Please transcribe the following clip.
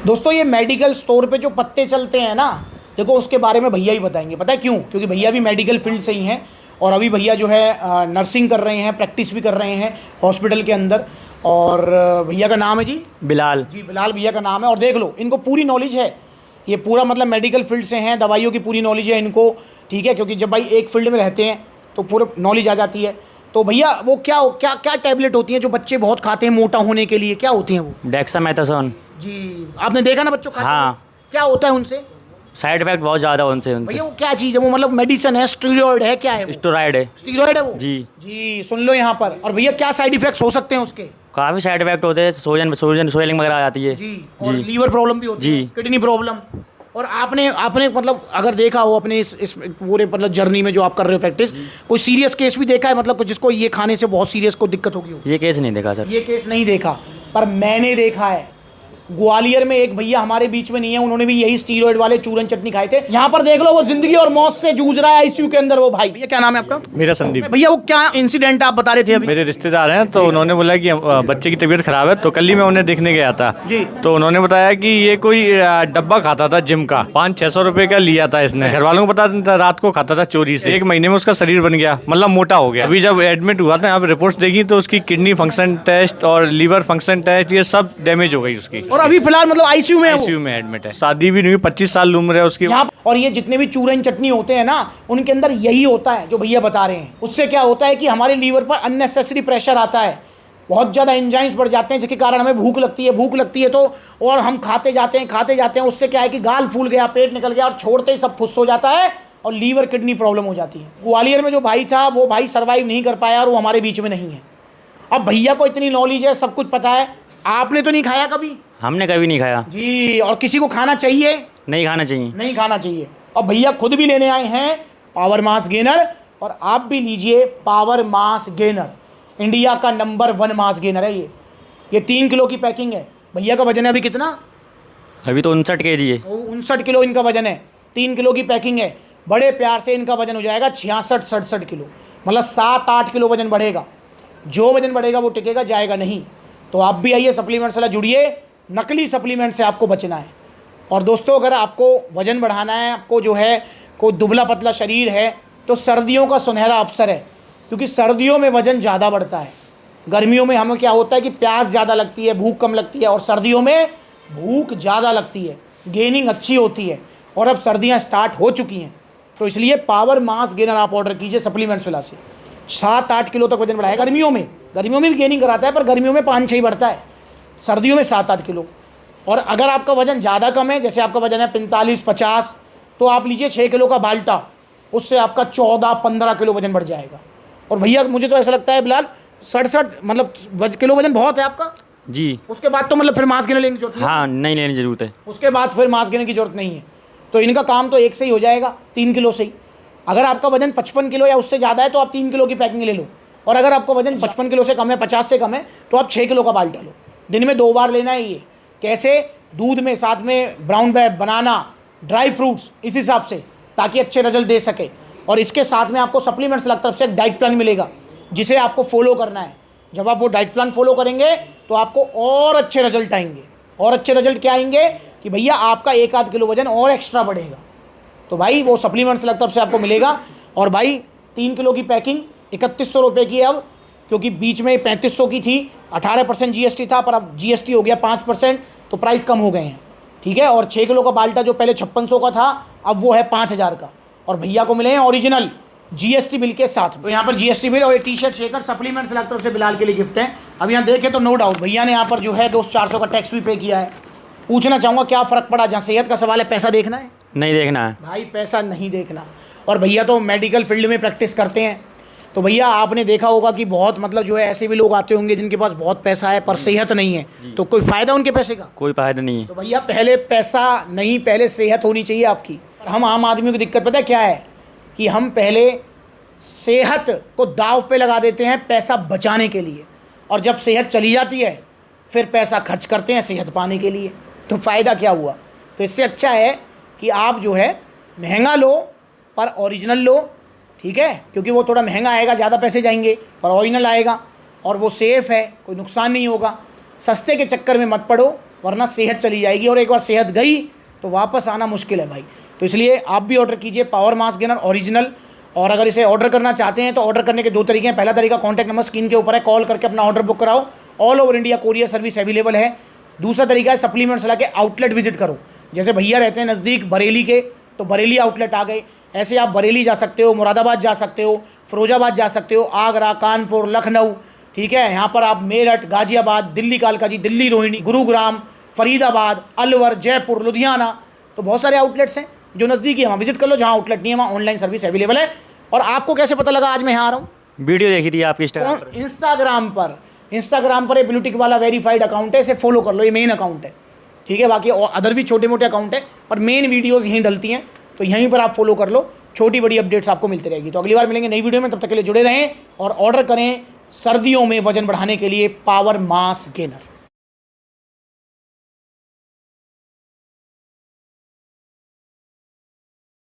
दोस्तों ये medical store पे जो पत्ते चलते हैं ना, देखो उसके बारे में भैया ही बताएंगे। पता है क्यों? क्योंकि भैया भी मेडिकल फील्ड से ही हैं और अभी भैया जो है नर्सिंग कर रहे हैं, प्रैक्टिस भी कर रहे हैं हॉस्पिटल के अंदर। और भैया का नाम है जी बिलाल। जी, बिलाल भैया का नाम है। और देख लो इनको पूरी नॉलेज है, ये पूरा मतलब मेडिकल फील्ड से हैं, दवाइयों की पूरी नॉलेज है इनको, ठीक है। क्योंकि जब भाई एक फील्ड में रहते हैं तो पूरा नॉलेज आ जाती है। तो भैया वो क्या क्या क्या टैबलेट होती हैं जो बच्चे बहुत खाते हैं मोटा होने के लिए, क्या होती हैं वो? डेक्सामेथासोन। जी, आपने देखा ना बच्चों खाते हाँ। हुए? क्या होता है उनसे? साइड इफेक्ट बहुत ज़्यादा उनसे भैया वो क्या चीज़ है? वो मतलब मेडिसिन है, स्टीरॉयड है, क्या है वो? स्टेरॉइड है। स्टीरॉयड है वो जी। जी, सुन लो यहाँ पर। और भैया क्या साइड इफेक्ट्स हो सकते हैं उसके? काफ़ी साइड इफेक्ट होते हैं, सोजन वगैरह आ जाती है जी, और लीवर प्रॉब्लम भी होती है, जी। Kidney problem. और आपने आपने मतलब अगर देखा हो अपने इस पूरे मतलब जर्नी में जो आप कर रहे हो प्रैक्टिस, कोई सीरियस केस भी देखा है मतलब जिसको ये खाने से बहुत सीरियस को दिक्कत होगी हो? ये केस नहीं देखा सर। ये केस नहीं देखा, पर मैंने देखा है। ग्वालियर में एक भैया हमारे बीच में नहीं है, उन्होंने भी यही स्टीरॉयड वाले चूरन चटनी खाए थे। यहाँ पर देख लो वो जिंदगी और मौत से जूझ रहा है आईसीयू के अंदर वो भाई। भैया क्या नाम है आपका? मेरा संदीप। भैया वो क्या इंसिडेंट आप बता रहे थे अभी? मेरे रिश्तेदार हैं तो उन्होंने बोला कि बच्चे की तबीयत खराब है, तो कल ही मैं उन्हें देखने गया था जी। तो उन्होंने बताया कि ये कोई डब्बा खाता था जिम का, 500-600 रुपए का लिया था इसने। घर वालों को पता था, रात को खाता था चोरी से। 1 महीने में उसका शरीर बन गया, मतलब मोटा हो गया। अभी जब एडमिट हुआ था यहाँ पे रिपोर्ट्स देखी तो उसकी किडनी फंक्शन टेस्ट और लीवर फंक्शन टेस्ट ये सब डैमेज हो गई उसकी। और अभी फिलहाल मतलब आईसीयू में है वो? आईसीयू में एडमिट है। शादी भी नहीं हुई, 25 साल उम्र है उसकी। यहाँ और ये जितने भी चूरन चटनी होते हैं ना, उनके अंदर यही होता है जो भैया बता रहे हैं। उससे क्या होता है कि हमारे लीवर पर अननेसेसरी प्रेशर आता है, बहुत ज़्यादा एंजाइम्स बढ़ जाते हैं, जिसके कारण हमें भूख लगती है तो और हम खाते जाते हैं। उससे क्या है कि गाल फूल गया, पेट निकल गया और छोड़ते ही सब फुस हो जाता है और लीवर किडनी प्रॉब्लम हो जाती है। ग्वालियर में जो भाई था वो भाई सर्वाइव नहीं कर पाया और वो हमारे बीच में नहीं है। अब भैया को इतनी नॉलेज है, सब कुछ पता है, आपने तो नहीं खाया कभी? हमने कभी नहीं खाया जी। और किसी को खाना चाहिए? नहीं खाना चाहिए। नहीं खाना चाहिए। और भैया खुद भी लेने आए हैं पावर मास गेनर, और आप भी लीजिए पावर मास गेनर। इंडिया का नंबर 1 मास गेनर है ये 3 किलो की पैकिंग है। भैया का वजन है अभी कितना? अभी तो 59 kg है। 59 किलो इनका वजन है, 3 किलो की पैकिंग है। बड़े प्यार से इनका वजन हो जाएगा 66-67 किलो, मतलब 7-8 किलो वजन बढ़ेगा। जो वजन बढ़ेगा वो टिकेगा, जाएगा नहीं। तो आप भी आइए, सप्लीमेंट से जुड़िए, नकली सप्लीमेंट से आपको बचना है। और दोस्तों अगर आपको वज़न बढ़ाना है, आपको जो है कोई दुबला पतला शरीर है, तो सर्दियों का सुनहरा अवसर है। क्योंकि सर्दियों में वज़न ज़्यादा बढ़ता है। गर्मियों में हमें क्या होता है कि प्यास ज़्यादा लगती है, भूख कम लगती है, और सर्दियों में भूख ज़्यादा लगती है, गेनिंग अच्छी होती है। और अब सर्दियाँ स्टार्ट हो चुकी हैं, तो इसलिए पावर मास गेनर आप ऑर्डर कीजिए सप्लीमेंट्स वाला से। 7-8 किलो तक वजन बढ़ाएगा। गर्मियों में भी गेनिंग कराता है, पर गर्मियों में 5-6 बढ़ता है, सर्दियों में 7-8 किलो। और अगर आपका वज़न ज़्यादा कम है, जैसे आपका वज़न है 45-50, तो आप लीजिए 6 किलो का बाल्टा, उससे आपका 14-15 किलो वज़न बढ़ जाएगा। और भैया मुझे तो ऐसा लगता है बिलाल 67 मतलब किलो वज़न बहुत है आपका जी। उसके बाद तो मतलब फिर मास गेनर लेने की जरूरत नहीं। हाँ, नहीं लेने की जरूरत है। उसके बाद फिर मास गेनर की जरूरत नहीं है। तो इनका काम तो एक से ही हो जाएगा, 3 किलो से ही। अगर आपका वज़न 55 किलो या उससे ज़्यादा है तो आप 3 किलो की पैकिंग ले लो। और अगर आपका वज़न 55 किलो से कम है, 50 से कम है, तो आप 6 किलो का बाल्टा लो। दिन में 2 बार लेना है ये। कैसे? दूध में, साथ में ब्राउन ब्रेड, बनाना, ड्राई फ्रूट्स, इस हिसाब से, ताकि अच्छे रिजल्ट दे सके। और इसके साथ में आपको सप्लीमेंट्स की तरफ से एक डाइट प्लान मिलेगा, जिसे आपको फॉलो करना है। जब आप वो डाइट प्लान फॉलो करेंगे तो आपको और अच्छे रिजल्ट आएंगे। और अच्छे रिजल्ट क्या आएंगे कि भैया आपका 1-8 किलो वज़न और एक्स्ट्रा बढ़ेगा। तो भाई वो सप्लीमेंट्स की तरफ से आपको मिलेगा। और भाई 3 किलो की पैकिंग 3100 रुपये की है अब, क्योंकि बीच में 3500 की थी, 18% जीएसटी था, पर अब जीएसटी हो गया 5%, तो प्राइस कम हो गए हैं, ठीक है। और 6 किलो का बाल्टा जो पहले 5600 का था, अब वो है 5000 का। और भैया को मिले हैं ओरिजिनल जीएसटी बिल के साथ। तो यहाँ पर जीएसटी बिल और ये टी-शर्ट शेकर सप्लीमेंट्स की तरफ से बिलाल के लिए गिफ्ट है। अब यहाँ देखें तो नो डाउट भैया ने यहाँ पर जो है 200-400 का टैक्स भी पे किया है। पूछना चाहूँगा क्या फ़र्क पड़ा? जहाँ सेहत का सवाल है, पैसा देखना है? नहीं देखना है भाई, पैसा नहीं देखना। और भैया तो मेडिकल फील्ड में प्रैक्टिस करते हैं, तो भैया आपने देखा होगा कि बहुत मतलब जो है ऐसे भी लोग आते होंगे जिनके पास बहुत पैसा है पर सेहत नहीं है, तो कोई फ़ायदा उनके पैसे का? कोई फायदा नहीं है। तो भैया पहले पैसा नहीं, पहले सेहत होनी चाहिए आपकी। हम आम आदमियों की दिक्कत पता है क्या है कि हम पहले सेहत को दाव पे लगा देते हैं पैसा बचाने के लिए, और जब सेहत चली जाती है फिर पैसा खर्च करते हैं सेहत पाने के लिए। तो फ़ायदा क्या हुआ? तो इससे अच्छा है कि आप जो है महंगा लो पर ओरिजिनल लो, ठीक है। क्योंकि वो थोड़ा महंगा आएगा, ज़्यादा पैसे जाएंगे, पर ओरिजिनल आएगा और वो सेफ़ है, कोई नुकसान नहीं होगा। सस्ते के चक्कर में मत पड़ो, वरना सेहत चली जाएगी, और एक बार सेहत गई तो वापस आना मुश्किल है भाई। तो इसलिए आप भी ऑर्डर कीजिए पावर मास गेनर ओरिजिनल। और अगर इसे ऑर्डर करना चाहते हैं तो ऑर्डर करने के 2 तरीके हैं। पहला तरीका कॉन्टैक्ट नंबर स्क्रीन के ऊपर है, कॉल करके अपना ऑर्डर बुक कराओ, all over India courier service available है। दूसरा तरीका है सप्लीमेंट्स ला के आउटलेट विजिट करो। जैसे भैया रहते हैं नज़दीक बरेली के, तो बरेली आउटलेट आ गए, ऐसे आप बरेली जा सकते हो, मुरादाबाद जा सकते हो, फिरोजाबाद जा सकते हो, आगरा, कानपुर, लखनऊ, ठीक है। यहाँ पर आप मेरठ, गाजियाबाद, दिल्ली कालकाजी, दिल्ली रोहिणी, गुरुग्राम, फरीदाबाद, अलवर, जयपुर, लुधियाना, तो बहुत सारे आउटलेट्स हैं जो नज़दीकी है, वहाँ विजिट कर लो। जहाँ आउटलेट नहीं है वहाँ ऑनलाइन सर्विस अवेलेबल है। और आपको कैसे पता लगा आज मैं यहाँ आ रहा हूँ? वीडियो देखी थी आपकी इंस्टाग्राम पर ये ब्लूटिक वाला वेरीफाइड अकाउंट है, इसे फॉलो कर लो, ये मेन अकाउंट है, ठीक है। बाकी और अदर भी छोटे मोटे अकाउंट है, पर मेन वीडियोज़ यहीं डलती हैं, तो यहीं पर आप फॉलो कर लो, छोटी बड़ी अपडेट्स आपको मिलती रहेगी। तो अगली बार मिलेंगे नई वीडियो में, तब तक के लिए जुड़े रहें और ऑर्डर करें सर्दियों में वजन बढ़ाने के लिए पावर मास गेनर।